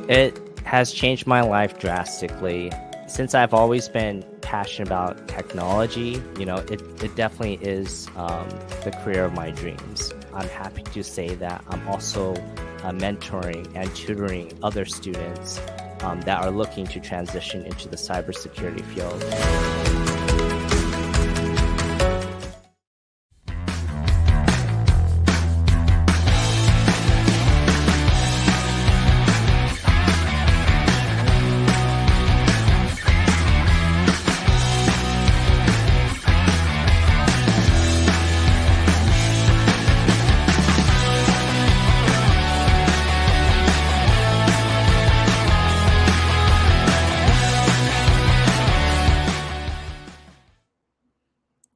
It has changed my life drastically. Since I've always been passionate about technology, it definitely is the career of my dreams. I'm happy to say that I'm also mentoring and tutoring other students that are looking to transition into the cybersecurity field.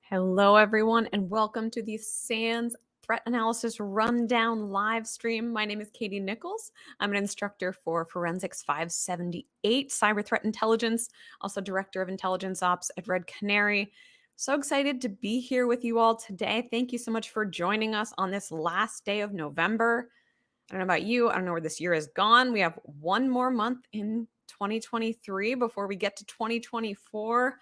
Hello, everyone, and welcome to the SANS Threat Analysis Rundown live stream. My name is Katie Nichols. I'm an instructor for Forensics 578 Cyber Threat Intelligence, also Director of Intelligence Ops at Red Canary. So excited to be here with you all today. Thank you so much for joining us on this last day of November. I don't know about you. I don't know where this year has gone. We have one more month in 2023 before we get to 2024.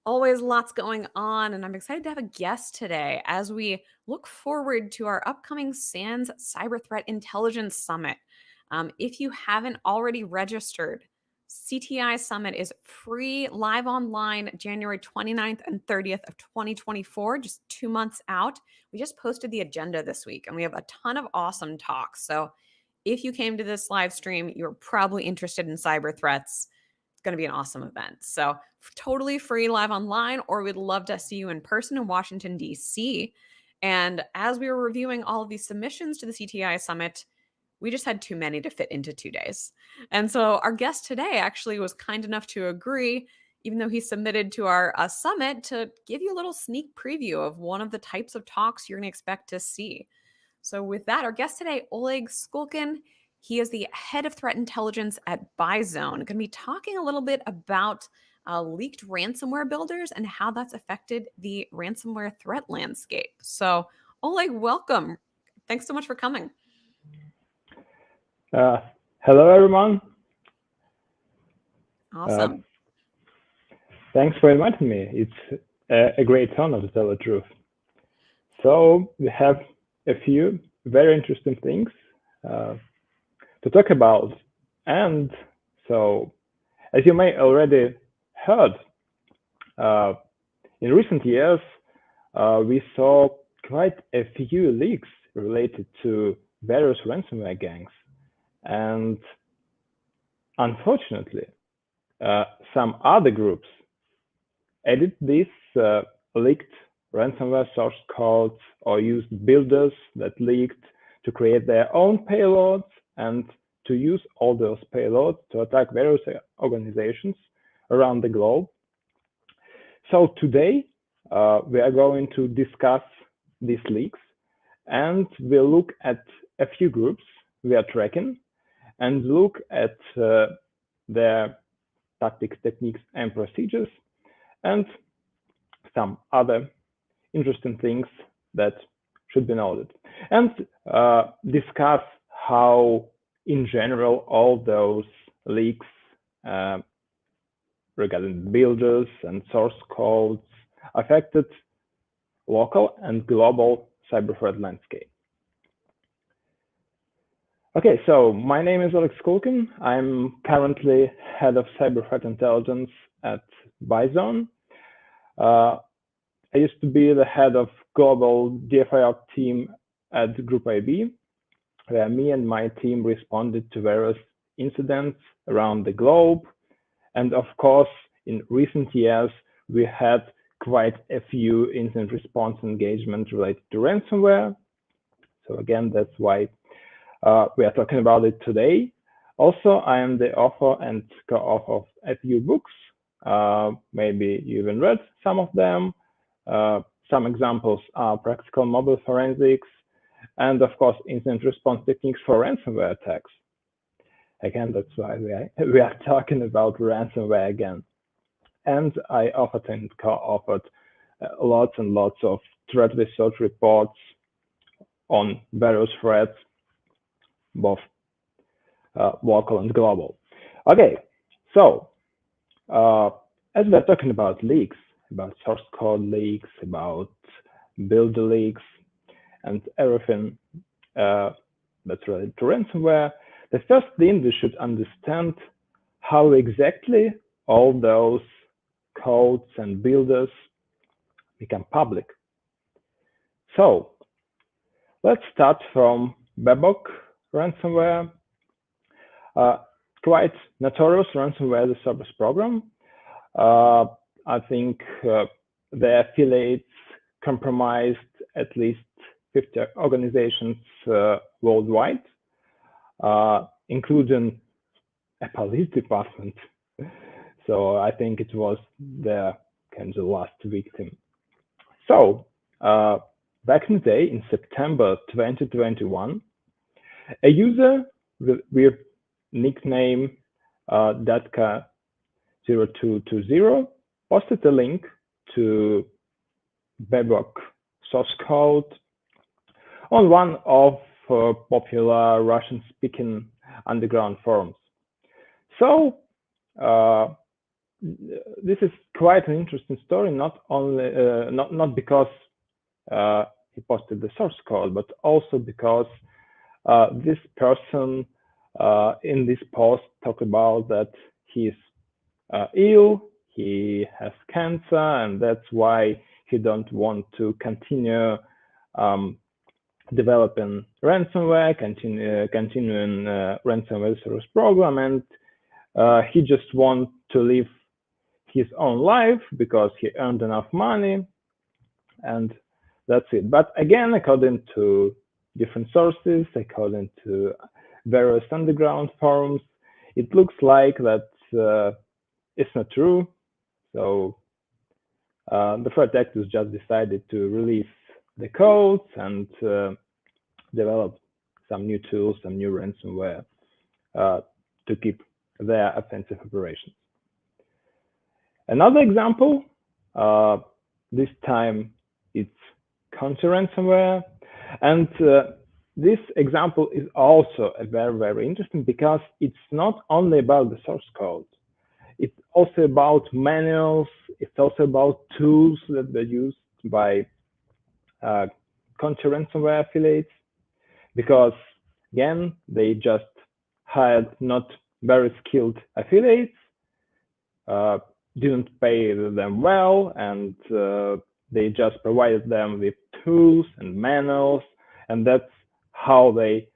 Always lots going on, and I'm excited to have a guest today as we look forward to our upcoming SANS Cyber Threat Intelligence Summit. If you haven't already registered, CTI Summit is free live online January 29th and 30th of 2024, just 2 months out. We just posted the agenda this week, and we have a ton of awesome talks. So if you came to this live stream, you're probably interested in cyber threats. It's going to be an awesome event. So totally free live online, or we'd love to see you in person in Washington, D.C. And as we were reviewing all of these submissions to the CTI Summit, we just had too many to fit into 2 days. And so our guest today actually was kind enough to agree, even though he submitted to our summit, to give you a little sneak preview of one of the types of talks you're going to expect to see. So with that, our guest today, Oleg Skulkin. He is the head of threat intelligence at BI.ZONE. Going to be talking a little bit about leaked ransomware builders and how that's affected the ransomware threat landscape. So, Oleg, welcome. Thanks so much for coming. Hello, everyone. Awesome. Thanks for inviting me. It's a great honor, to tell the truth. So we have a few very interesting things to talk about. And so, as you may already heard, in recent years, we saw quite a few leaks related to various ransomware gangs. And unfortunately, some other groups added these leaked ransomware source codes or used builders that leaked to create their own payloads and to use all those payloads to attack various organizations around the globe. So today, we are going to discuss these leaks, and we'll look at a few groups we are tracking and look at their tactics, techniques, and procedures, and some other interesting things that should be noted, and discuss how, in general, all those leaks regarding builders and source codes affected local and global cyber threat landscape. Okay, so my name is Oleg Skulkin. I'm currently head of cyber threat intelligence at BI.ZONE. I used to be the head of global DFIOps team at Group IB, where me and my team responded to various incidents around the globe. And of course, in recent years, we had quite a few incident response engagements related to ransomware. So again, that's why we are talking about it today. Also, I am the author and co-author of a few books. Maybe you even read some of them. Some examples are Practical Mobile Forensics, and of course, incident response techniques for ransomware attacks. Again, that's why we are talking about ransomware again. And I authored and co-authored lots and lots of threat research reports on various threats, both local and global. Okay, so as we're talking about leaks, about source code leaks, about builder leaks, and everything that's related to ransomware, the first thing we should understand how exactly all those codes and builders become public. So let's start from Bok Ransomware, quite notorious Ransomware-as-a-Service program. I think the affiliates compromised at least 50 organizations worldwide, including a police department. So I think it was the kind of last victim. So back in the day, in September 2021, a user with nickname Datka0220 posted a link to Bok source code on one of popular Russian-speaking underground forums. So this is quite an interesting story, not only not because he posted the source code, but also because this person in this post talked about that he's ill, he has cancer, and that's why he don't want to continue developing ransomware, continuing ransomware service program, and he just wants to live his own life because he earned enough money, and that's it. But again, according to different sources, according to various underground forums, it looks like that it's not true. So the threat actors just decided to release the codes and develop some new tools, some new ransomware to keep their offensive operations. Another example, this time it's counter ransomware, and this example is also very, very interesting because it's not only about the source code. It's also about manuals. It's also about tools that were used by counter ransomware affiliates, because again, they just hired not very skilled affiliates, didn't pay them well, and they just provided them with tools and manuals, and that's how they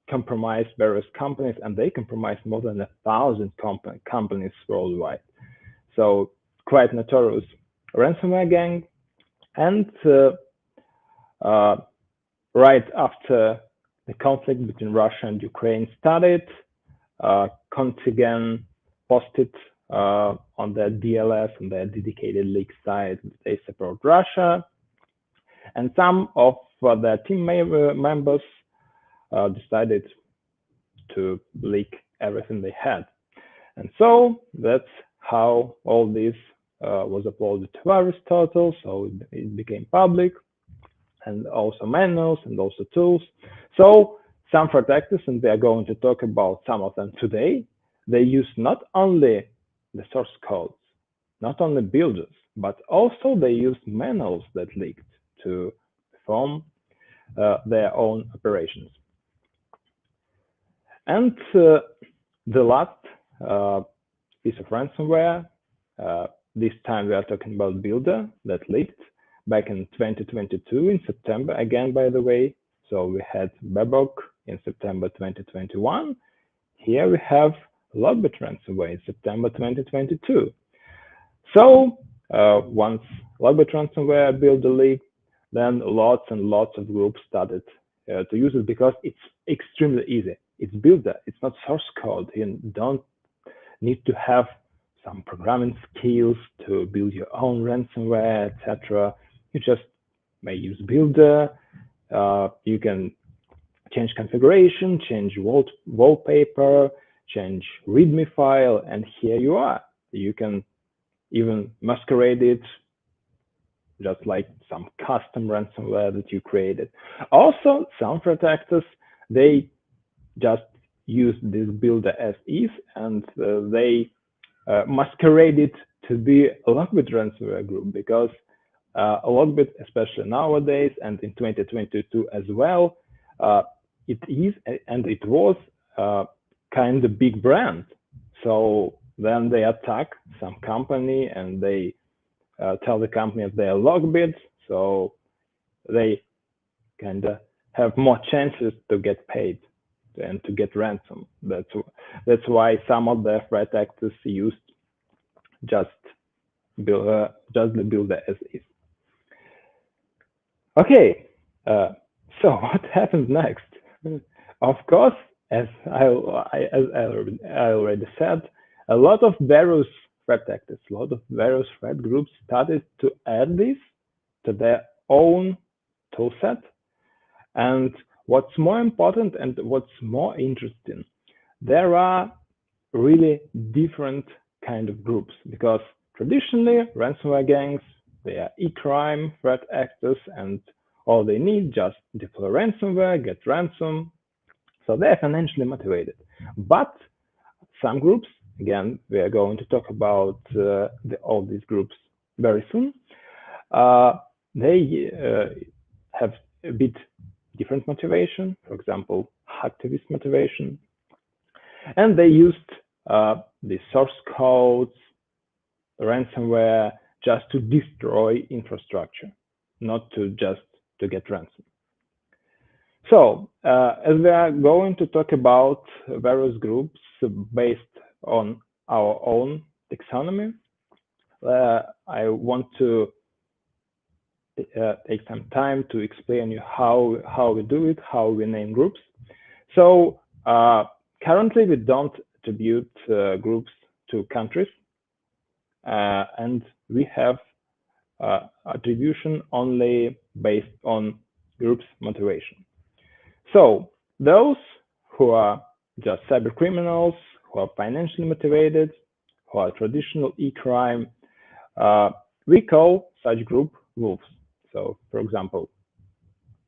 compromised various companies, and they compromised more than 1,000 companies worldwide. So quite notorious ransomware gang. And right after the conflict between Russia and Ukraine started, Contigan posted on their DLS, on their dedicated leak site, they support Russia, and some of their team members decided to leak everything they had. And so that's how all this was uploaded to Aristotle, so it became public, and also manuals and also tools. So some threat actors, and we are going to talk about some of them today, they use not only the source codes, not only builders, but also they use manuals that leaked to perform their own operations. And the last piece of ransomware, this time we are talking about builder that leaked back in 2022 in September, again, by the way. So we had Bok in September 2021. Here we have Logbit ransomware in September 2022. So once Logbit ransomware builder leaked, then lots and lots of groups started to use it because it's extremely easy. It's builder, it's not source code. You don't need to have some programming skills to build your own ransomware, etc. You just may use builder. You can change configuration, change wallpaper, change README file, and here you are. You can even masquerade it just like some custom ransomware that you created. Also, some threat actors, they just used this builder as is, and they masqueraded to be a Lockbit ransomware group, because a Lockbit, especially nowadays and in 2022 as well, it is and it was kind of big brand. So then they attack some company and they tell the company that they are Lockbit, so they kind of have more chances to get paid and to get ransom. That's why some of the threat actors used just the builder as is. Okay, so what happens next? Of course, as I already said, a lot of various threat actors, a lot of various threat groups started to add this to their own toolset. And what's more important and what's more interesting, there are really different kind of groups, because traditionally ransomware gangs, they are e-crime threat actors, and all they need just deploy ransomware, get ransom. So they're financially motivated. But some groups, again, we are going to talk about all these groups very soon. They have a bit different motivation, for example, hacktivist motivation. And they used the source codes, ransomware, just to destroy infrastructure, not to just to get ransom. So as we are going to talk about various groups based on our own taxonomy, I want to take some time to explain you how we do it, how we name groups. So currently we don't attribute groups to countries, and we have attribution only based on groups motivation. So those who are just cyber criminals, who are financially motivated, who are traditional e-crime, we call such group wolves. So for example,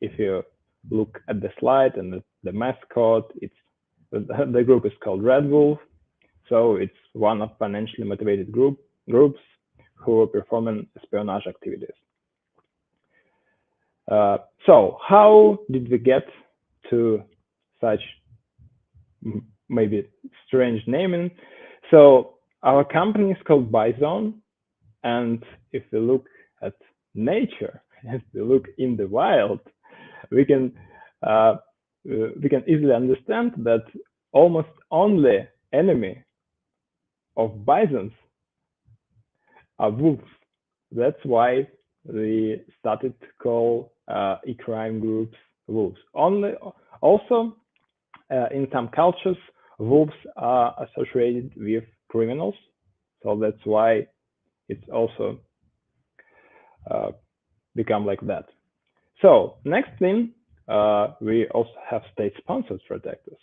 if you look at the slide and the mascot, the group is called Red Wolf. So it's one of financially motivated groups who are performing espionage activities. So how did we get to such maybe strange naming? So our company is called BI.ZONE, and if we look at nature, if we look in the wild, we can easily understand that almost only enemy of bisons are wolves. That's why we started to call e-crime groups wolves. Also, in some cultures, wolves are associated with criminals, so that's why it's also become like that. So next thing, we also have state-sponsored threat actors,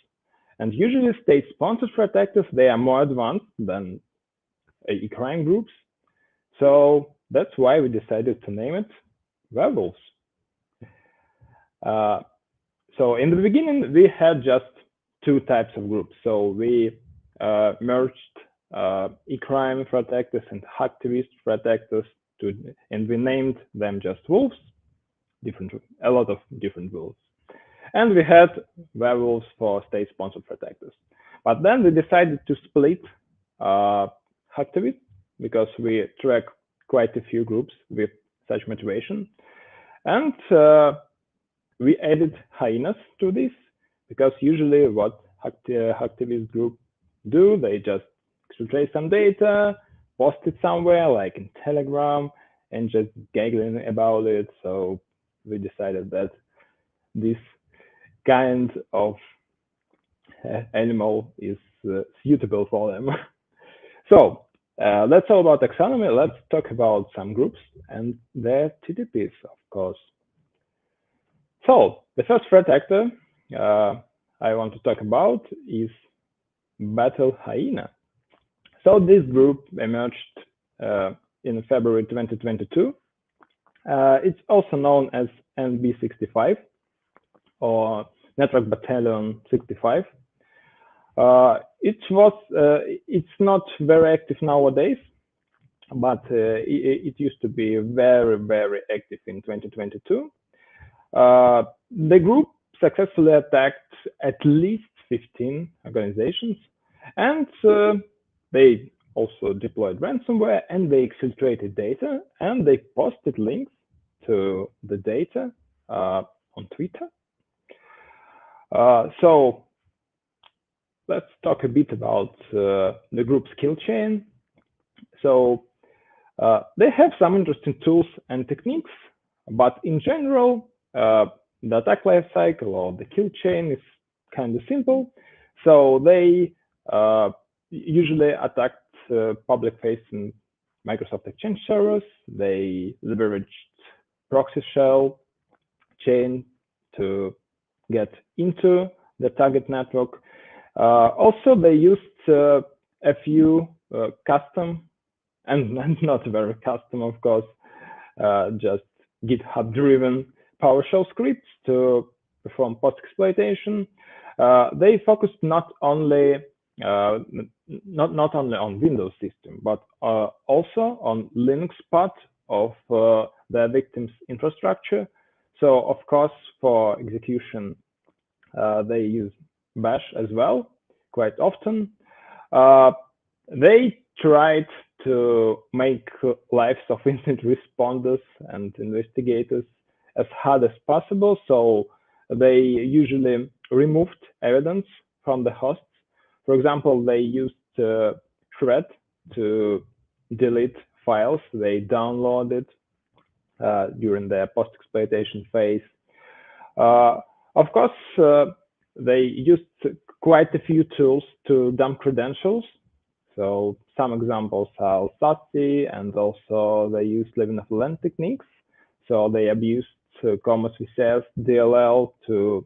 and usually state-sponsored threat actors, they are more advanced than e-crime groups. So that's why we decided to name it werewolves. So in the beginning, we had just two types of groups. So we merged e-crime threat actors and hacktivist threat actors, and we named them just wolves, a lot of different wolves. And we had werewolves for state-sponsored threat actors. But then we decided to split hacktivists, because we track quite a few groups with such motivation. And we added hyenas to this, because usually what hacktivist groups do, they just exfiltrate some data, post it somewhere, like in Telegram, and just giggling about it. So we decided that this kind of animal is suitable for them. So that's all about taxonomy. Let's talk about some groups and their TTPs, of course. So the first threat actor I want to talk about is BattleHyena. So this group emerged in February 2022. It's also known as NB65 or Network Battalion 65. It's not very active nowadays, but it used to be very, very active in 2022. The group successfully attacked at least 15 organizations, and they also deployed ransomware, and they exfiltrated data, and they posted links to the data on Twitter. So let's talk a bit about the group's kill chain. So they have some interesting tools and techniques, but in general, the attack lifecycle or the kill chain is kind of simple. So they usually attacked public-facing Microsoft Exchange servers. They leveraged proxy shell chain to get into the target network. Also, they used a few custom and not very custom, of course, just GitHub-driven PowerShell scripts to perform post-exploitation. They focused not only on Windows system, but also on Linux part of the victim's infrastructure. So, of course, for execution, they use Bash as well, quite often. They tried to make lives of incident responders and investigators as hard as possible. So they usually removed evidence from the hosts. For example, they used Shred to delete files they downloaded during their post-exploitation phase. Of course, they used quite a few tools to dump credentials. So some examples are SASI, and also they used living of the land techniques. So they abused Commons VCS DLL to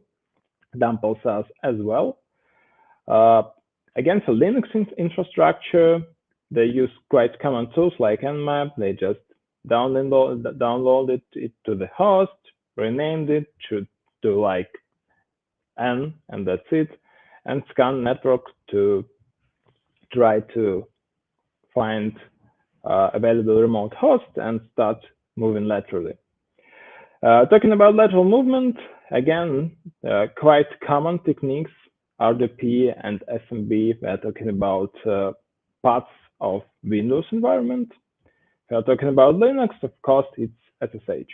dump LSAS as well. Again, for Linux infrastructure, they use quite common tools like Nmap. They just downloaded it to the host, renamed it to like N, and that's it, and scan network to try to find available remote host and start moving laterally. Talking about lateral movement, again, quite common techniques, RDP and SMB. We're talking about parts of Windows environment. We're talking about Linux, of course, it's SSH.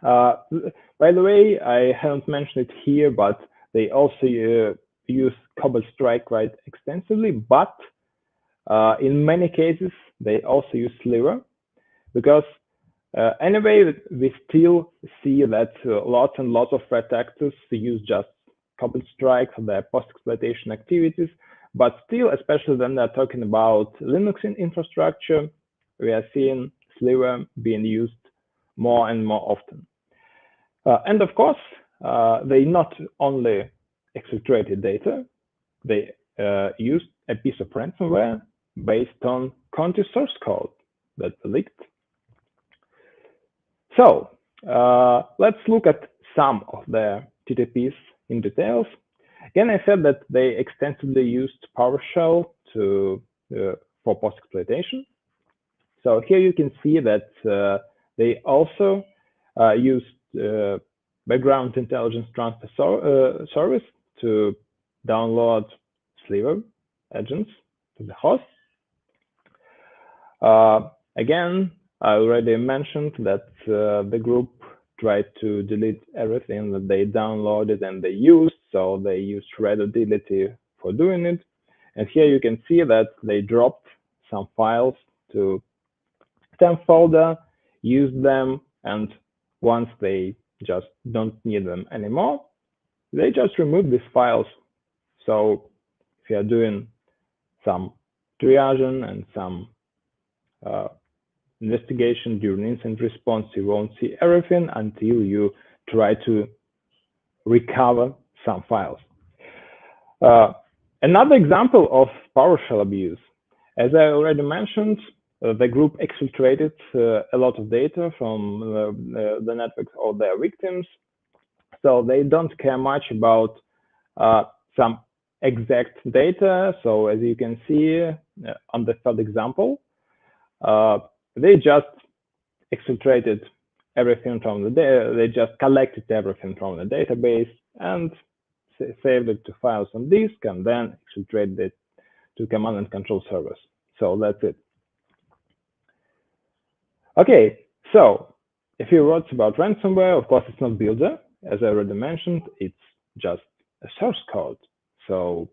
By the way, I haven't mentioned it here, but they also use Cobalt Strike quite extensively, but in many cases, they also use Sliver, because anyway, we still see that lots and lots of threat actors use just Cobalt Strike for their post-exploitation activities, but still, especially when they're talking about Linux infrastructure, we are seeing Sliver being used more and more often. And of course, they not only exfiltrated data, they used a piece of ransomware based on Conti source code that leaked. So let's look at some of their TTPs in details. Again, I said that they extensively used PowerShell for post-exploitation. So here you can see that they also used background intelligence transfer service to download Sliver agents to the host. Again, I already mentioned that the group tried to delete everything that they downloaded and they used, so they used readability for doing it. And here you can see that they dropped some files to temp folder, used them, and once they just don't need them anymore, they just remove these files. So if you are doing some triaging and some investigation during incident response, you won't see everything until you try to recover some files. Another example of PowerShell abuse, as I already mentioned, the group exfiltrated a lot of data from the networks of their victims. So they don't care much about some exact data. So as you can see on the third example, they just exfiltrated everything from the data. They just collected everything from the database and saved it to files on disk, and then exfiltrated it to command and control servers. So that's it. Okay, so a few words about ransomware. Of course, it's not builder, as I already mentioned. It's just a source code. So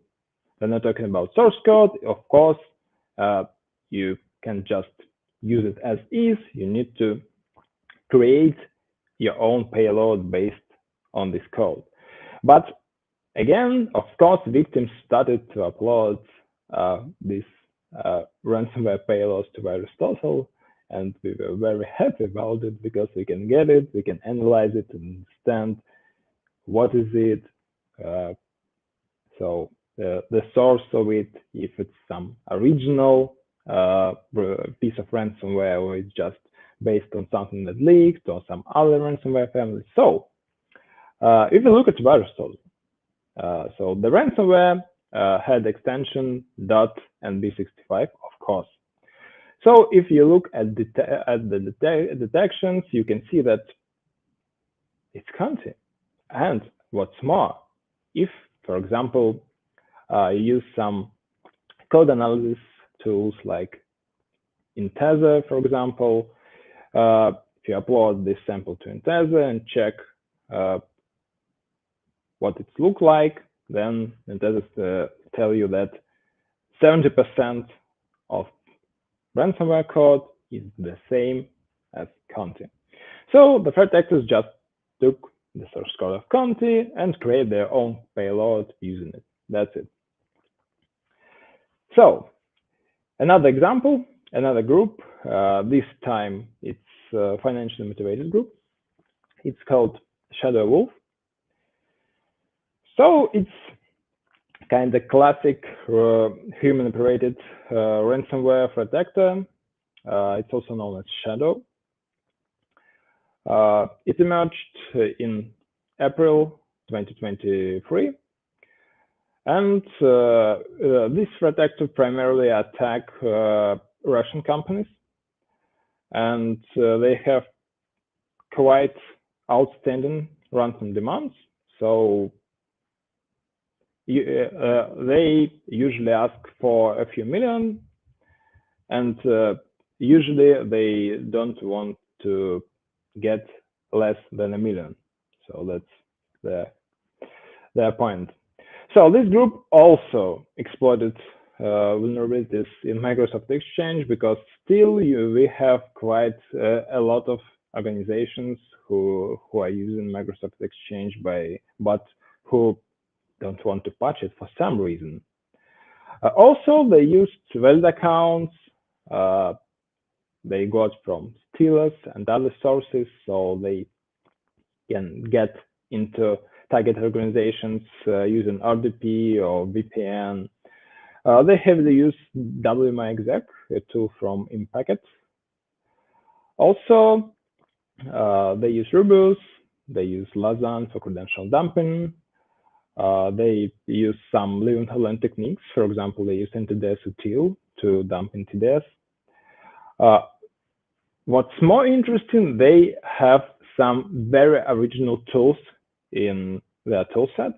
when we're talking about source code, of course, you can just use it as is. You need to create your own payload based on this code. But again, of course, victims started to upload these ransomware payloads to VirusTotal, and we were very happy about it because we can get it, we can analyze it and understand what is it. So the source of it, if it's some original piece of ransomware, or it's just based on something that leaked or some other ransomware family. So if you look at VirusTotal, so the ransomware had extension .nb65, of course. So if you look at the detections, you can see that it's counting. And what's more, if, for example, you use some code analysis tools like Inteza, for example, if you upload this sample to Inteza and check what it looks like, then Inteza tell you that 70% of ransomware code is the same as Conti. So the threat actors just took the source code of Conti and create their own payload using it. That's it. So another example, another group. This time it's a financially motivated group. It's called ShadowWolf. So it's kind of classic human-operated ransomware threat actor. It's also known as Shadow. It emerged in April 2023. And this threat actor primarily attack Russian companies. And they have quite outstanding ransom demands. So they usually ask for a few million, and usually they don't want to get less than $1 million. So that's their point. So this group also exploited vulnerabilities in Microsoft Exchange, because still we have quite a lot of organizations who are using Microsoft Exchange but who don't want to patch it for some reason. Also, they used valid accounts they got from stealers and other sources, so they can get into target organizations using RDP or VPN. They heavily use WMI-exec, a tool from Impacket. Also, they use Rubus, they use Lazan for credential dumping. They use some leave-and-hold techniques. For example, they use NTDS util to dump NTDS. What's more interesting, they have some very original tools in their toolset.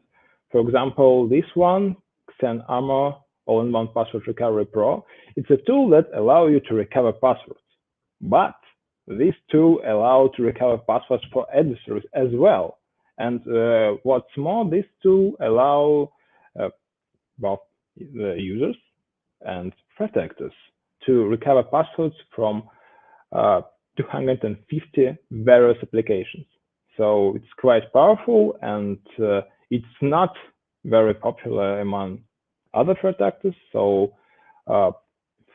For example, this one, Xen Armor All-in-One Password Recovery Pro. It's a tool that allows you to recover passwords. But this tool allows to recover passwords for adversaries as well. And what's more, this tool allows both the users and threat actors to recover passwords from 250 various applications. So it's quite powerful, and it's not very popular among other threat actors. So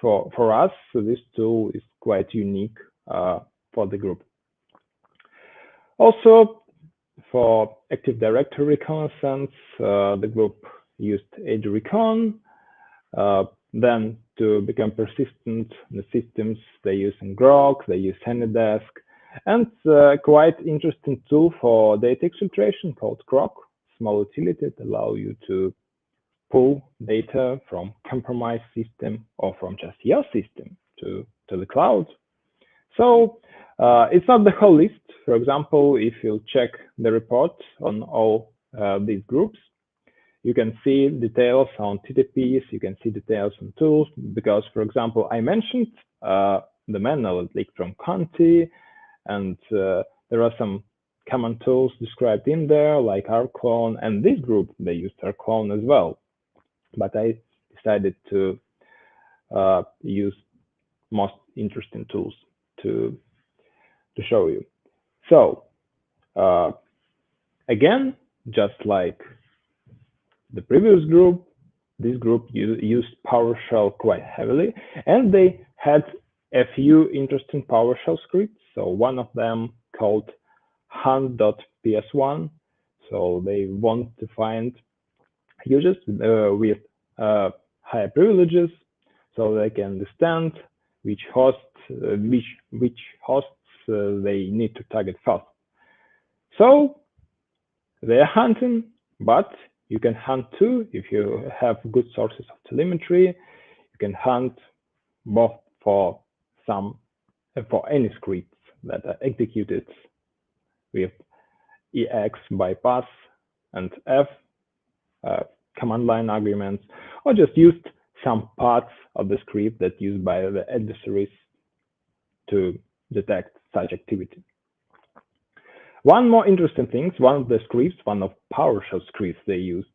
for us, this tool is quite unique for the group. Also, for Active Directory reconnaissance, the group used AD-Recon. Then to become persistent in the systems, they use Grok, they use AnyDesk, and quite interesting tool for data exfiltration called Croc, small utility that allow you to pull data from compromised system or from just your system to the cloud. So it's not the whole list. For example, if you check the report on all these groups, you can see details on TTPs, you can see details on tools, because, for example, I mentioned the manual that leaked from Conti, and there are some common tools described in there, like rclone, and this group, they used rclone as well. But I decided to use most interesting tools to show you. So again, just like the previous group, this group used PowerShell quite heavily, and they had a few interesting PowerShell scripts. So one of them called hunt.ps1. So they want to find users with higher privileges, so they can understand which hosts they need to target first. So they're hunting, but you can hunt too if you have good sources of telemetry. You can hunt both for any scripts that are executed with EX bypass and F command line arguments, or just used some parts of the script that used by the adversaries to detect such activity. One more interesting thing, one of the scripts, one of PowerShell scripts they used,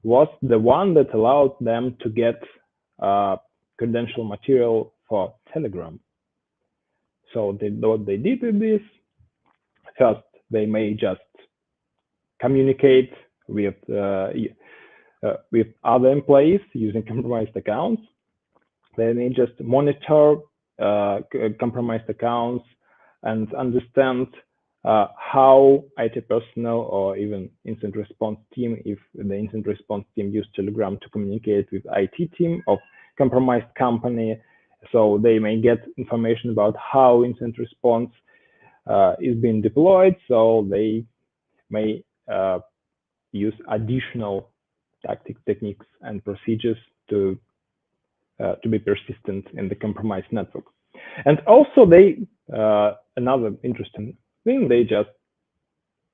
was the one that allowed them to get credential material for Telegram. So what they did with this, first, they may just communicate with other employees using compromised accounts. They may just monitor compromised accounts and understand how IT personnel or even incident response team, if the incident response team used Telegram to communicate with IT team of compromised company. So they may get information about how incident response is being deployed. So they may use additional tactics, techniques, and procedures to be persistent in the compromised network. And also they, another interesting thing, they just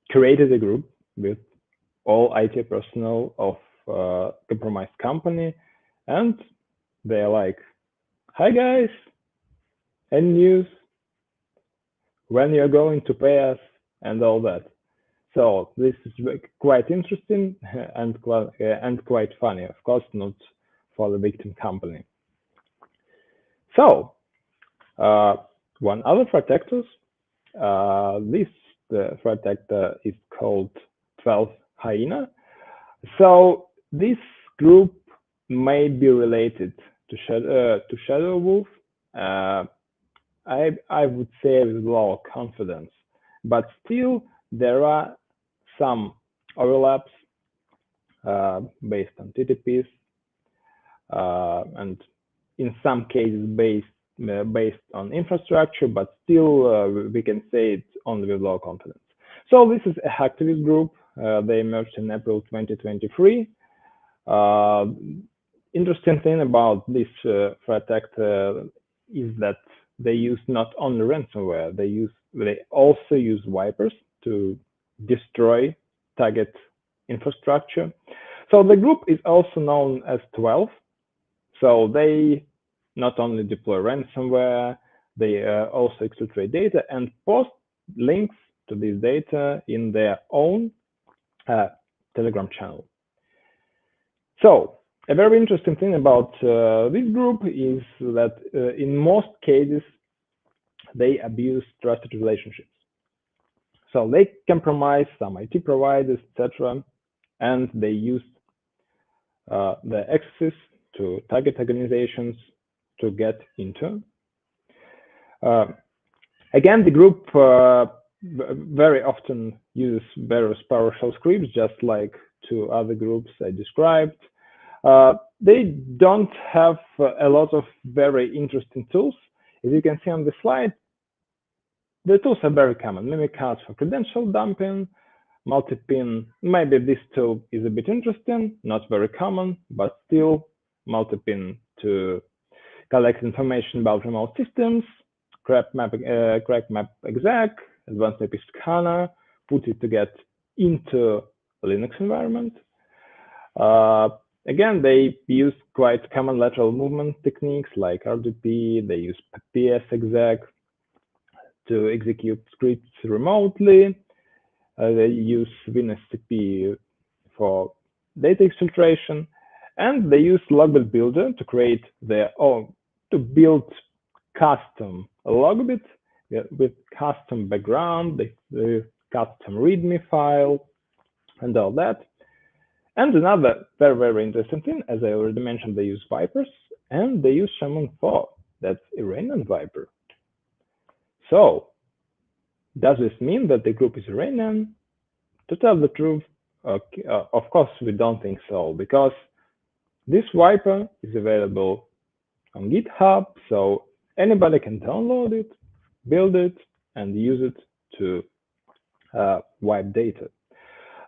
created a group with all IT personnel of compromised company, and they're like, hi guys, any news? When you're going to pay us? And all that. So this is quite interesting and quite funny, of course, not for the victim company. So one other threat actor, this threat actor is called BattleHyena. So this group may be related to ShadowWolf. I would say with low confidence, but still there are some overlaps based on TTPs, and in some cases based on infrastructure, but still we can say it's only with low confidence. So this is a hacktivist group. They emerged in April 2023. Interesting thing about this threat actor is that they use not only ransomware, they also use wipers to destroy target infrastructure. So the group is also known as 12. So they not only deploy ransomware, they also exfiltrate data and post links to this data in their own Telegram channel. So a very interesting thing about this group is that in most cases, they abuse trusted relationships. So they compromise some IT providers, etc., and they use the access to target organizations to get into. Again, the group very often uses various PowerShell scripts, just like two other groups I described. They don't have a lot of very interesting tools. As you can see on the slide, the tools are very common. Mimikatz for credential dumping, multi-pin. Maybe this tool is a bit interesting, not very common, but still multi-pin to collect information about remote systems, crack map exec, advanced IP scanner, put it to get into Linux environment. Again, they use quite common lateral movement techniques like RDP. They use PS exec to execute scripts remotely. They use WinSCP for data exfiltration, and they use Logbit Builder to create their own, to build custom Logbit with custom background, the custom README file, and all that. And another very, very interesting thing, as I already mentioned, they use Vipers, and they use Shaman 4. That's Iranian Viper. So, does this mean that the group is Iranian? To tell the truth, of course, we don't think so, because this Viper is available on GitHub, so anybody can download it, build it, and use it to wipe data.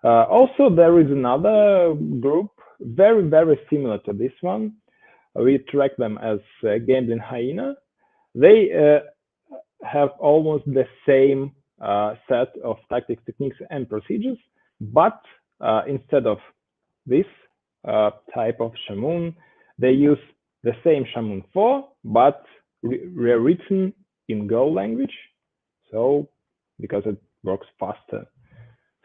Also, there is another group, very, very similar to this one. We track them as Gambling Hyena. They have almost the same set of tactics, techniques, and procedures, but instead of this type of Shaman, they use the same Shaman 4, but rewritten in Go language, so because it works faster.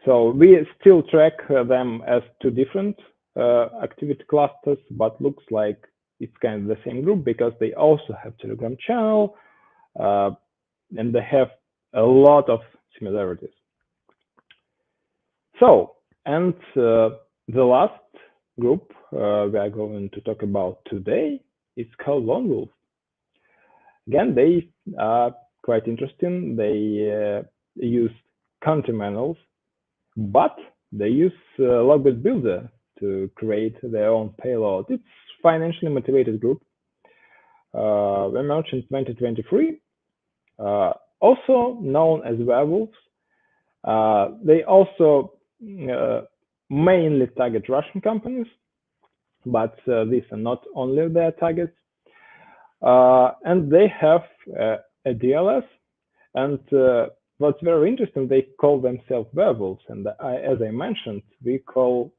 So we still track them as two different activity clusters, but looks like it's kind of the same group because they also have Telegram channel, and they have a lot of similarities. So, and the last group we are going to talk about today is called Lone Wolf. Again, they are quite interesting. They use country manuals, but they use Logbit Builder to create their own payload. It's financially motivated group. We launched in 2023. Also known as werewolves. They also mainly target Russian companies, but these are not only their targets. And they have a DLS, and what's very interesting, they call themselves werewolves, and as I mentioned, we call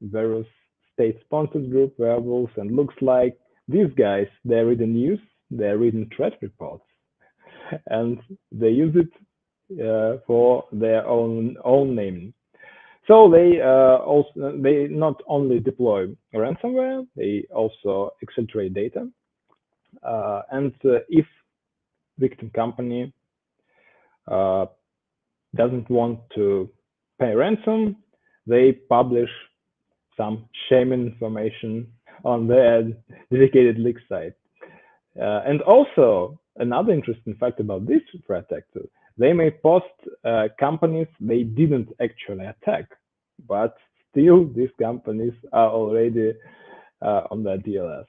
various state-sponsored group werewolves, and looks like these guys, they're reading news, they're reading threat reports, and they use it for their own naming. So they not only deploy ransomware, they also exfiltrate data. And if victim company doesn't want to pay ransom, they publish some shaming information on their dedicated leak site. And also, another interesting fact about this threat actor, they may post companies they didn't actually attack, but still these companies are already on their DLS.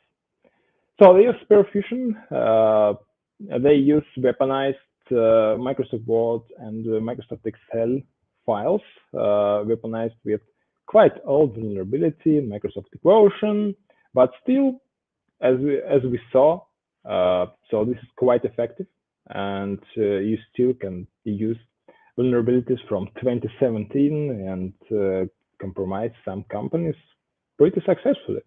So they use Spearfusion, they use weaponized Microsoft Word and Microsoft Excel files, weaponized with quite old vulnerability, Microsoft Equation, but still, as we saw, so this is quite effective, and you still can use vulnerabilities from 2017 and compromise some companies pretty successfully.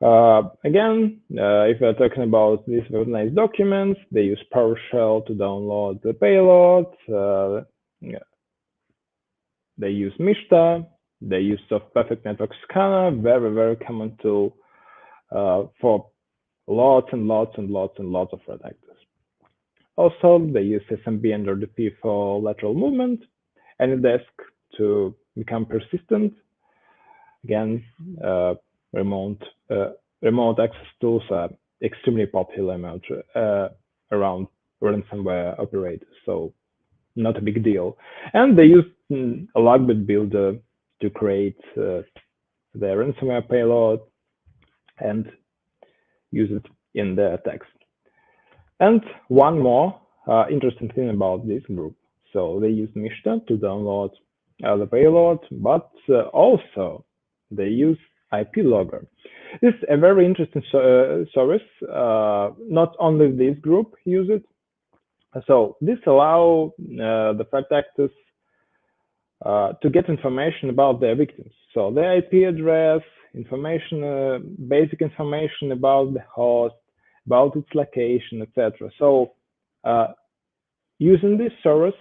Again, if we're talking about these weaponized documents, they use PowerShell to download the payload. They use Mishta. They use Perfect Network Scanner, very, very common tool for lots and lots and lots and lots of threat actors. Also, they use SMB and RDP for lateral movement, AnyDesk to become persistent. Again, remote access tools are extremely popular around ransomware operators, so not a big deal. And they use a Logbit Builder to create their ransomware payload and use it in their attacks. And one more interesting thing about this group. So they use Mishta to download the payload, but also they use IP logger. This is a very interesting service. Not only this group use it. So this allows the threat actors to get information about their victims. So their IP address, information, basic information about the host, about its location, etc. So using this service,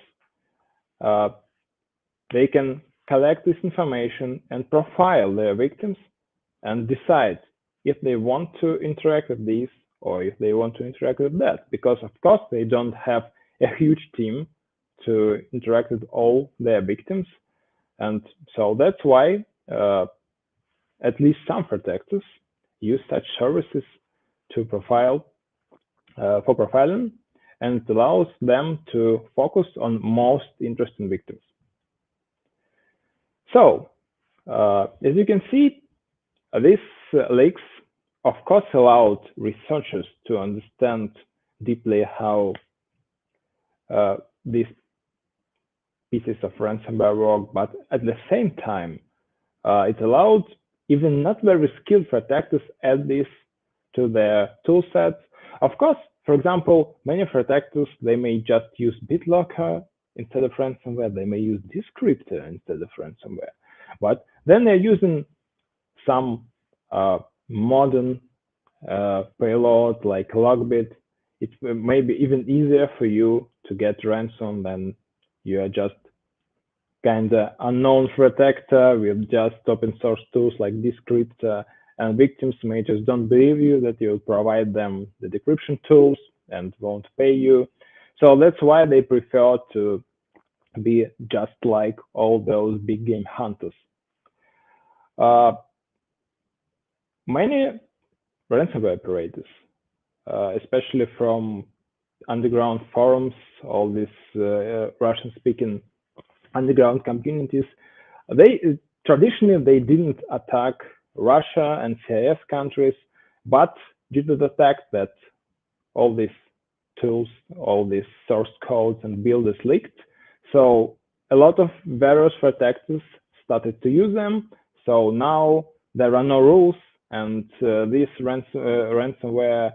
they can collect this information and profile their victims and decide if they want to interact with these or if they want to interact with that. Because of course they don't have a huge team to interact with all their victims. And so that's why at least some threat actors use such services to profile for profiling, and it allows them to focus on most interesting victims. So as you can see, these leaks of course allowed researchers to understand deeply how these pieces of ransomware work, but at the same time, it allowed even not very skilled threat actors add this to their tool sets. Of course, for example, many threat actors, they may just use BitLocker instead of ransomware. They may use Descriptor instead of ransomware. But then they're using some modern payload like Logbit. It may be even easier for you to get ransom than you are just kind of unknown threat actor with just open source tools like Descriptor, and victims may just don't believe you that you'll provide them the decryption tools and won't pay you. So that's why they prefer to be just like all those big game hunters. Many ransomware operators, especially from underground forums, all these Russian-speaking underground communities, traditionally they didn't attack Russia and CIS countries, but due to the fact that all these tools, all these source codes and builders leaked, so a lot of various threat actors started to use them. So now there are no rules, and these ransomware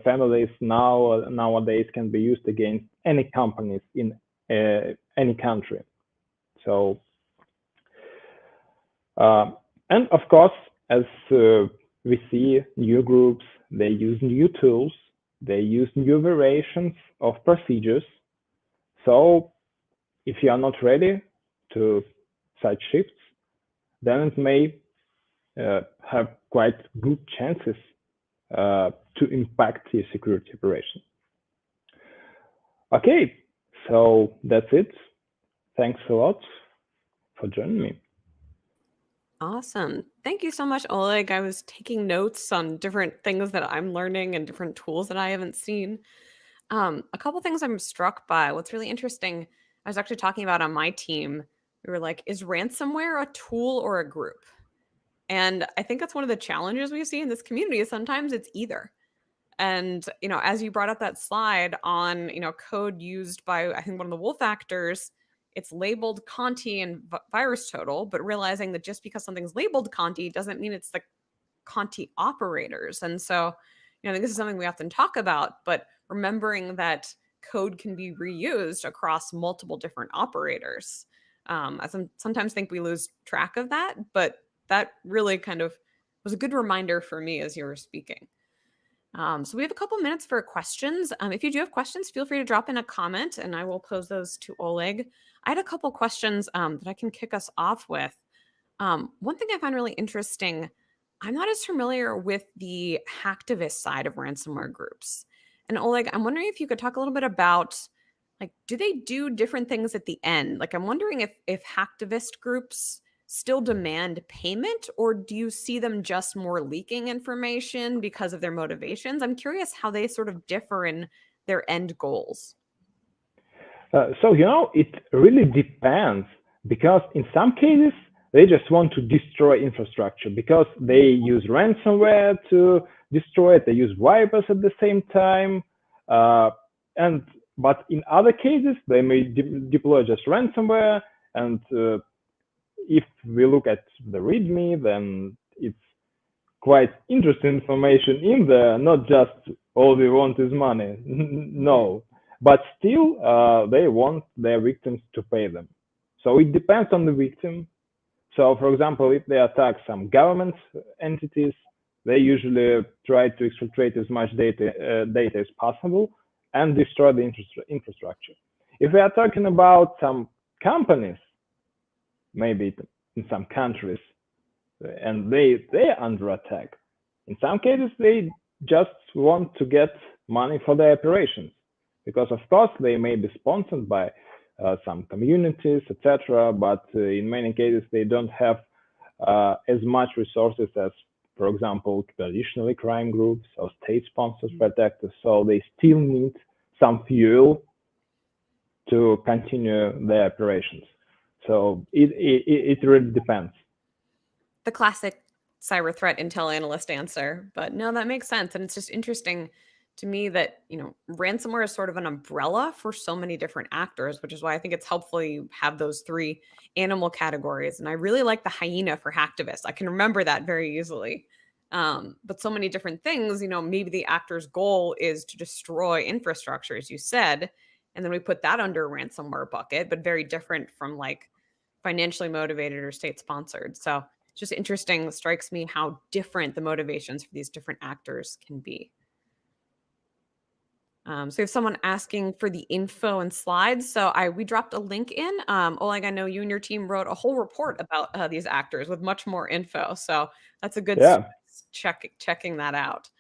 families nowadays can be used against any companies in any country. So, and of course, as we see new groups, they use new tools, they use new variations of procedures. So if you are not ready to such shifts, then it may have quite good chances to impact your security operation. Okay, so that's it. Thanks a lot for joining me. Awesome. Thank you so much, Oleg. I was taking notes on different things that I'm learning and different tools that I haven't seen. A couple things I'm struck by. What's really interesting, I was actually talking about on my team. We were like, is ransomware a tool or a group? And I think that's one of the challenges we see in this community is sometimes it's either. And, as you brought up that slide on, code used by, I think, one of the wolf actors, it's labeled Conti and VirusTotal, but realizing that just because something's labeled Conti doesn't mean it's the Conti operators. And so, I think this is something we often talk about, but remembering that code can be reused across multiple different operators. I sometimes think we lose track of that, but that really kind of was a good reminder for me as you were speaking. So we have a couple minutes for questions. If you do have questions, feel free to drop in a comment and I will pose those to Oleg. I had a couple questions that I can kick us off with. One thing I find really interesting, I'm not as familiar with the hacktivist side of ransomware groups. And Oleg, I'm wondering if you could talk a little bit about, do they do different things at the end? I'm wondering if hacktivist groups still demand payment, or do you see them just more leaking information because of their motivations? I'm curious how they sort of differ in their end goals. So, it really depends, because in some cases, they just want to destroy infrastructure because they use ransomware to destroy it. They use wipers at the same time. And But in other cases, they may deploy just ransomware. And if we look at the README, then it's quite interesting information in there, not just all we want is money. No, but still they want their victims to pay them. So it depends on the victim. So for example, if they attack some government entities, they usually try to exfiltrate as much data as possible and destroy the infrastructure. If we are talking about some companies, maybe in some countries, and they're under attack, in some cases they just want to get money for their operations, because of course they may be sponsored by some communities, etc. But in many cases they don't have as much resources as, for example, traditionally crime groups or state-sponsored threat actors. So they still need some fuel to continue their operations. So it really depends. The classic cyber threat intel analyst answer, but no, that makes sense. And it's just interesting to me that, ransomware is sort of an umbrella for so many different actors, which is why I think it's helpful you have those three animal categories. And I really like the hyena for hacktivist. I can remember that very easily. But so many different things, maybe the actor's goal is to destroy infrastructure, as you said, and then we put that under a ransomware bucket, but very different from like financially motivated or state sponsored. So it's just interesting. It strikes me how different the motivations for these different actors can be. So we have someone asking for the info and slides. So we dropped a link in. Oleg, I know you and your team wrote a whole report about these actors with much more info. So that's a good checking that out.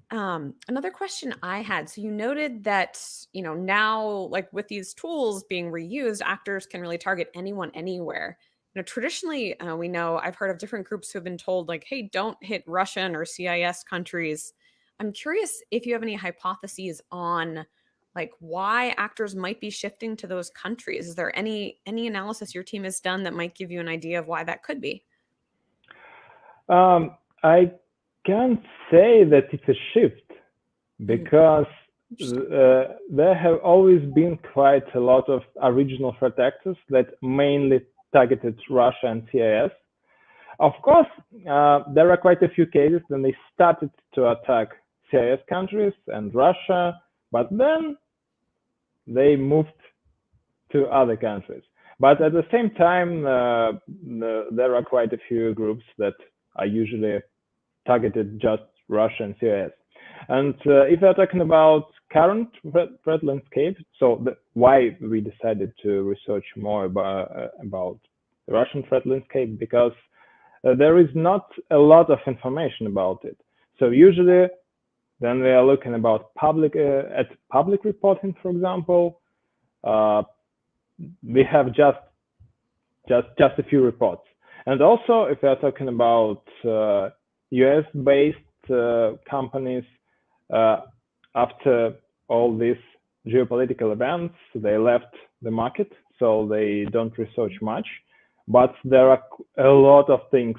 Another question I had. So you noted that, now like with these tools being reused, actors can really target anyone, anywhere. Traditionally, we know I've heard of different groups who have been told like, hey, don't hit Russian or CIS countries. I'm curious if you have any hypotheses on like why actors might be shifting to those countries. Is there any analysis your team has done that might give you an idea of why that could be? I can't say that it's a shift, because there have always been quite a lot of original threat actors that mainly targeted Russia and CIS. Of course, there are quite a few cases when they started to attack CIS countries and Russia, but then they moved to other countries. But at the same time, there are quite a few groups that are usually targeted just Russia and CIS. And if we're talking about current threat landscape, so why we decided to research more about the Russian threat landscape, because there is not a lot of information about it. So usually, when we are looking about public reporting, for example, we have just a few reports. And also, if we are talking about US-based companies, after all these geopolitical events, they left the market, so they don't research much. But there are a lot of things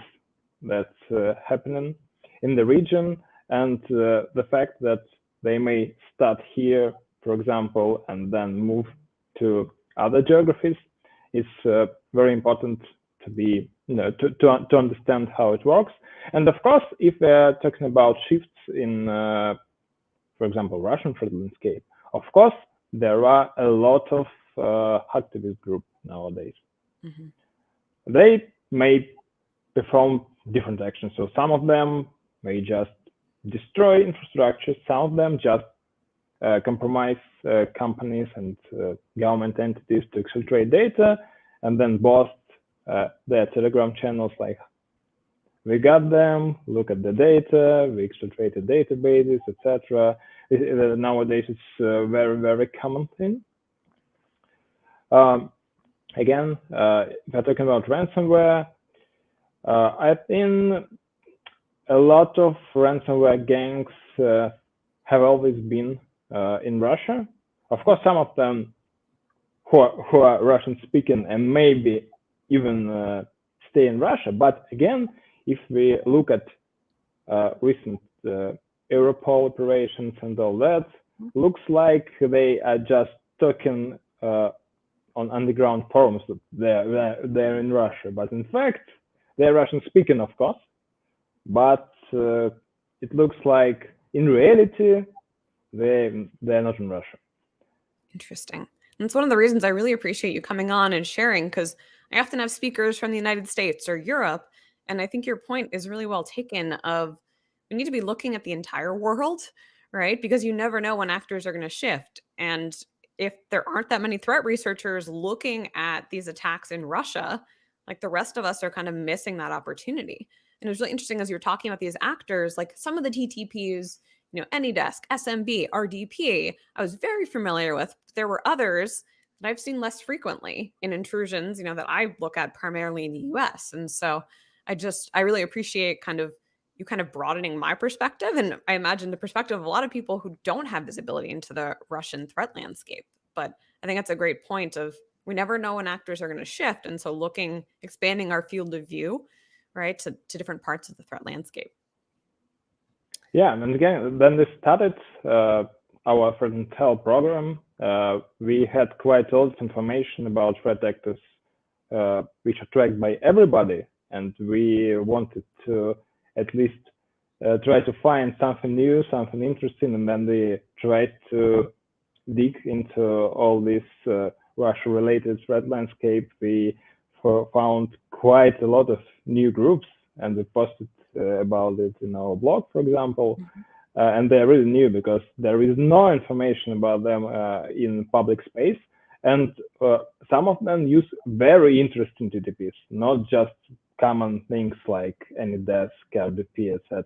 that's happening in the region, and the fact that they may start here, for example, and then move to other geographies is very important to be, to understand how it works. And of course, if we're talking about shifts in, for example, Russian threat landscape, of course, there are a lot of hacktivist groups nowadays. Mm-hmm. They may perform different actions. So some of them may just destroy infrastructure. Some of them just compromise companies and government entities to exfiltrate data and then boast their Telegram channels like, we got them, look at the data, we exfiltrated databases, etc. Nowadays, it's a very, very common thing. Again, if we're talking about ransomware, I think a lot of ransomware gangs have always been in Russia. Of course, some of them who are Russian speaking and maybe even stay in Russia. But again, if we look at recent Europol operations and all that, looks like they are just talking on underground forums that they're in Russia, but in fact they're Russian speaking, of course. But it looks like in reality they're not in Russia. Interesting. And it's one of the reasons I really appreciate you coming on and sharing, because I often have speakers from the United States or Europe, and I think your point is really well taken of we need to be looking at the entire world, right? Because you never know when actors are going to shift. And if there aren't that many threat researchers looking at these attacks in Russia, like the rest of us are kind of missing that opportunity. And it was really interesting as you were talking about these actors, like some of the TTPs, AnyDesk, SMB, RDP, I was very familiar with. There were others that I've seen less frequently in intrusions, that I look at primarily in the US. And so I really appreciate you broadening my perspective. And I imagine the perspective of a lot of people who don't have visibility into the Russian threat landscape. But I think that's a great point of we never know when actors are going to shift. And so expanding our field of view, right, to different parts of the threat landscape. Yeah, and again, when we started our threat intel program, we had quite a lot of information about threat actors, which are tracked by everybody, and we wanted to at least try to find something new, something interesting, and then we tried to dig into all this Russia-related threat landscape. We found quite a lot of new groups, and we posted about it in our blog, for example. And they're really new because there is no information about them in public space. And some of them use very interesting TTPs, not just common things like AnyDesk, RDP, etc.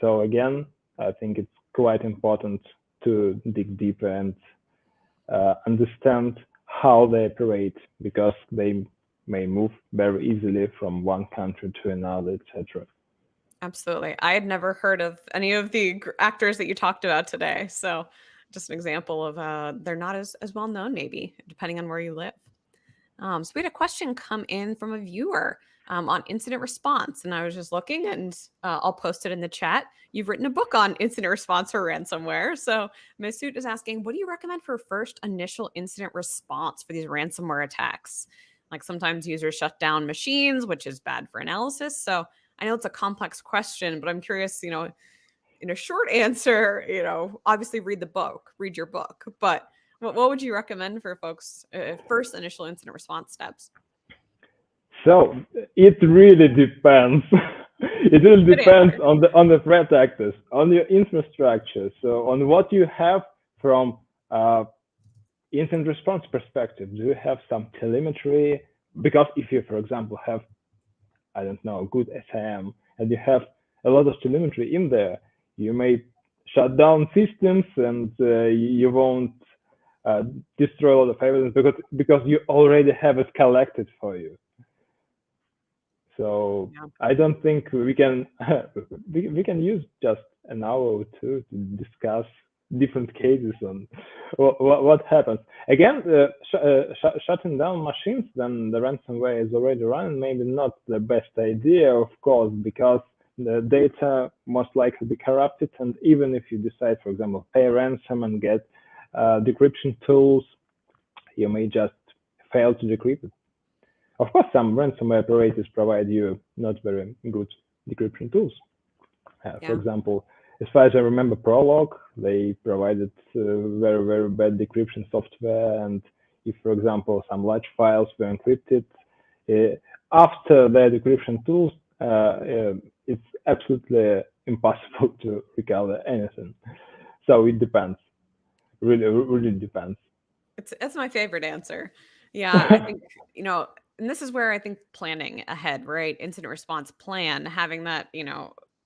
So again, I think it's quite important to dig deeper and understand how they operate, because they may move very easily from one country to another, etc. Absolutely. I had never heard of any of the actors that you talked about today. So just an example of they're not as well known, maybe, depending on where you live. So we had a question come in from a viewer on incident response. And I was just looking, and I'll post it in the chat. You've written a book on incident response for ransomware. So Masood is asking, what do you recommend for first initial incident response for these ransomware attacks? Like sometimes users shut down machines, which is bad for analysis. So I know it's a complex question, but I'm curious, in a short answer, obviously read your book, but what would you recommend for folks first initial incident response steps? So it really depends. It really depends on the threat actors, on your infrastructure, so on what you have from incident response perspective. Do you have some telemetry? Because if you, for example, have, I don't know, good SIM, and you have a lot of telemetry in there, you may shut down systems, and you won't destroy a lot of evidence because you already have it collected for you. So yeah. I don't think we can we can use just an hour or two to discuss different cases on what happens. Again, shutting down machines when the ransomware is already running, maybe not the best idea, of course, because the data most likely be corrupted. And even if you decide, for example, pay ransom and get decryption tools, you may just fail to decrypt it. Of course, some ransomware operators provide you not very good decryption tools. For example, as far as I remember, Prolog, they provided very, very bad decryption software. And if, for example, some large files were encrypted, after their decryption tools, it's absolutely impossible to recover anything. So it depends. Really depends. It's my favorite answer. Yeah, I think, and this is where I think planning ahead, right? Incident response plan, having that,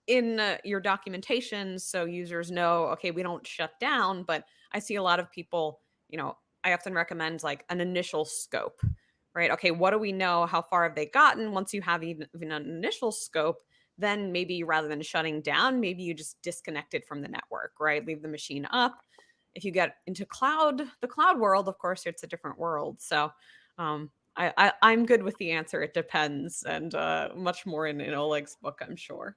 in your documentation so users know, okay, we don't shut down. But I see a lot of people, I often recommend like an initial scope, right? Okay, what do we know? How far have they gotten? Once you have even an initial scope, then maybe rather than shutting down, maybe you just disconnect it from the network, right? Leave the machine up. If you get into the cloud world, of course, it's a different world. So I'm good with the answer. It depends, and much more in Oleg's book, I'm sure.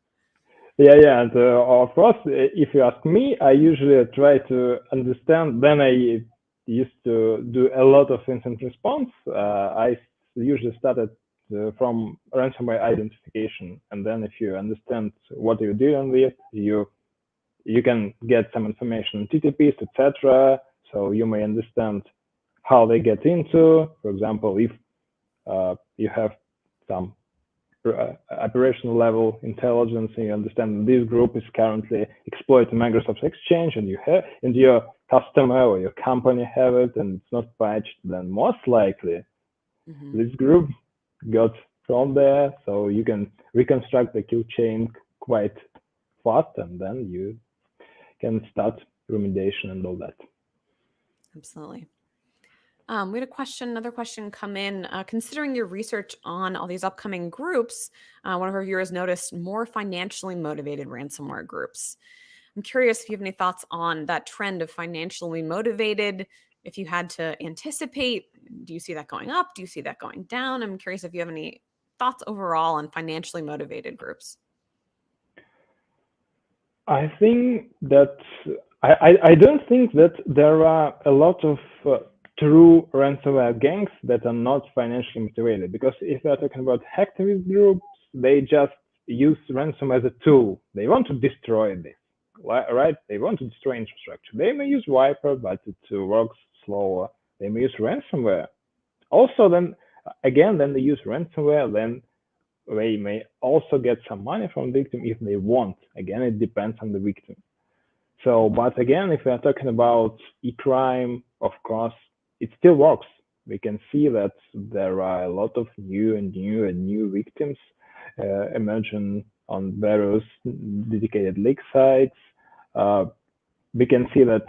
Yeah. And of course, if you ask me, I usually try to understand. Then I used to do a lot of incident response. I usually started from ransomware identification, and then if you understand what you're dealing with, you can get some information on TTPs, etc. So you may understand how they get into. For example, if you have some operational level intelligence and you understand this group is currently exploiting Microsoft Exchange and your customer or your company have it and it's not patched, then most likely this group got from there. So you can reconstruct the kill chain quite fast, and then you can start remediation and all that. Absolutely. We had another question come in. Considering your research on all these upcoming groups, one of our viewers noticed more financially motivated ransomware groups. I'm curious if you have any thoughts on that trend of financially motivated. If you had to anticipate, do you see that going up? Do you see that going down? I'm curious if you have any thoughts overall on financially motivated groups. I think that I don't think that there are a lot of true ransomware gangs that are not financially motivated, because if we are talking about hacktivist groups, they just use ransom as a tool. They want to destroy this, right? They want to destroy infrastructure. They may use Viper, but it works slower. They may use ransomware. Also, then they use ransomware, then they may also get some money from the victim if they want. Again, it depends on the victim. So, but again, if we are talking about e-crime, of course, it still works. We can see that there are a lot of new victims emerging on various dedicated leak sites. We can see that,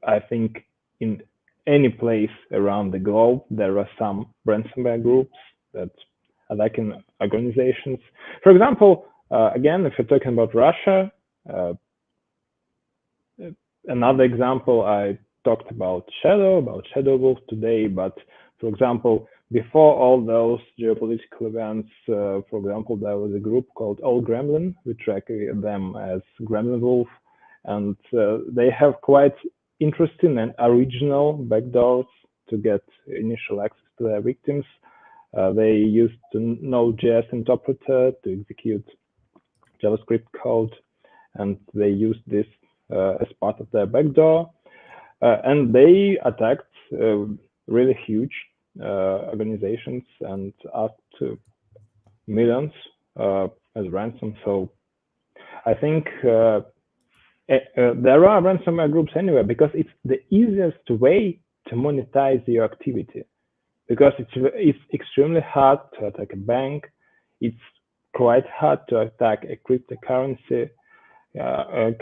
I think, in any place around the globe, there are some ransomware groups that attacking organizations. For example, again, if you're talking about Russia, another example, I talked about ShadowWolf today, but for example, before all those geopolitical events, for example, there was a group called Old Gremlin. We track them as Gremlin Wolf, and they have quite interesting and original backdoors to get initial access to their victims. They used Node.js interpreter to execute JavaScript code, and they used this as part of their backdoor. And they attacked really huge organizations and up to millions as ransom. So I think there are ransomware groups anywhere, because it's the easiest way to monetize your activity. Because it's extremely hard to attack a bank. It's quite hard to attack a cryptocurrency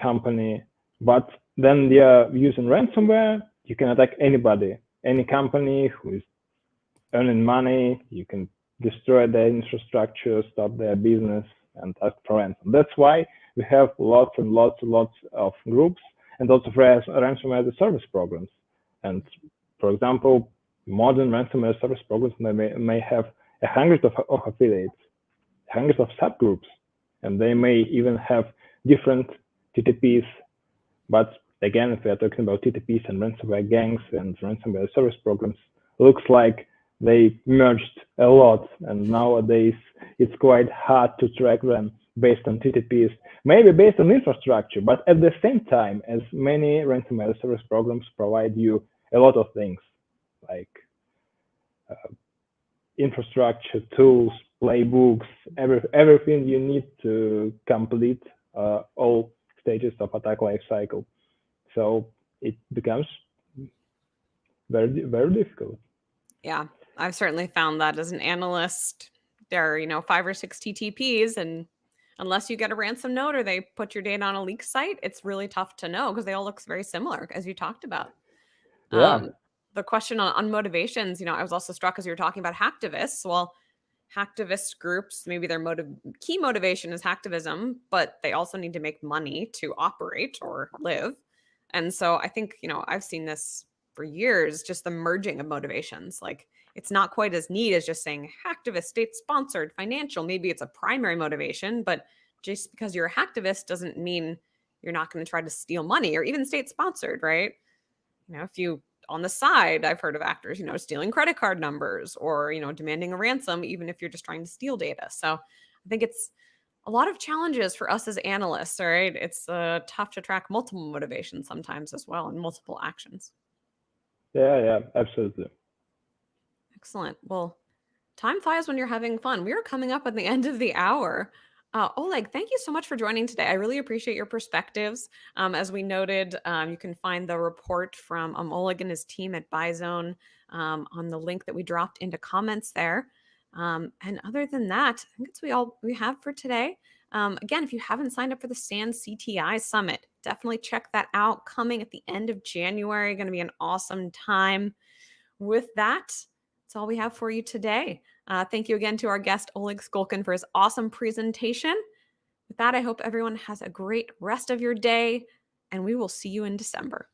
company. But then they're using ransomware. You can attack anybody, any company who is earning money. You can destroy their infrastructure, stop their business, and ask for ransom. That's why we have lots and lots of groups and lots of Ransomware-as-a-Service programs. And for example, modern ransomware service programs may have 100 of affiliates, hundreds of subgroups, and they may even have different TTPs. But again, if we are talking about TTPs and ransomware gangs and ransomware service programs, looks like they merged a lot, and nowadays it's quite hard to track them based on TTPs, maybe based on infrastructure, but at the same time, as many ransomware service programs provide you a lot of things like infrastructure, tools, playbooks, everything you need to complete all stages of attack lifecycle. So it becomes very, very difficult. Yeah, I've certainly found that as an analyst. There are, 5 or 6 TTPs, and unless you get a ransom note or they put your data on a leak site, it's really tough to know because they all look very similar, as you talked about. Yeah. The question on motivations, I was also struck as you were talking about hacktivists. Well, hacktivist groups, maybe their key motivation is hacktivism, but they also need to make money to operate or live. And so I think, I've seen this for years, just the merging of motivations. Like, it's not quite as neat as just saying hacktivist, state-sponsored, financial. Maybe it's a primary motivation, but just because you're a hacktivist doesn't mean you're not going to try to steal money, or even state sponsored, right? If you on the side, I've heard of actors, stealing credit card numbers or, demanding a ransom, even if you're just trying to steal data. So I think it's a lot of challenges for us as analysts, all right? It's tough to track multiple motivations sometimes as well, and multiple actions. Yeah, absolutely. Excellent. Well, time flies when you're having fun. We are coming up at the end of the hour. Oleg, thank you so much for joining today. I really appreciate your perspectives. As we noted, you can find the report from Oleg and his team at BI.ZONE on the link that we dropped into comments there. And other than that, I think that's all we have for today. Again, if you haven't signed up for the SANS CTI Summit, definitely check that out. Coming at the end of January, going to be an awesome time. With that, that's all we have for you today. Thank you again to our guest, Oleg Skulkin, for his awesome presentation. With that, I hope everyone has a great rest of your day, and we will see you in December.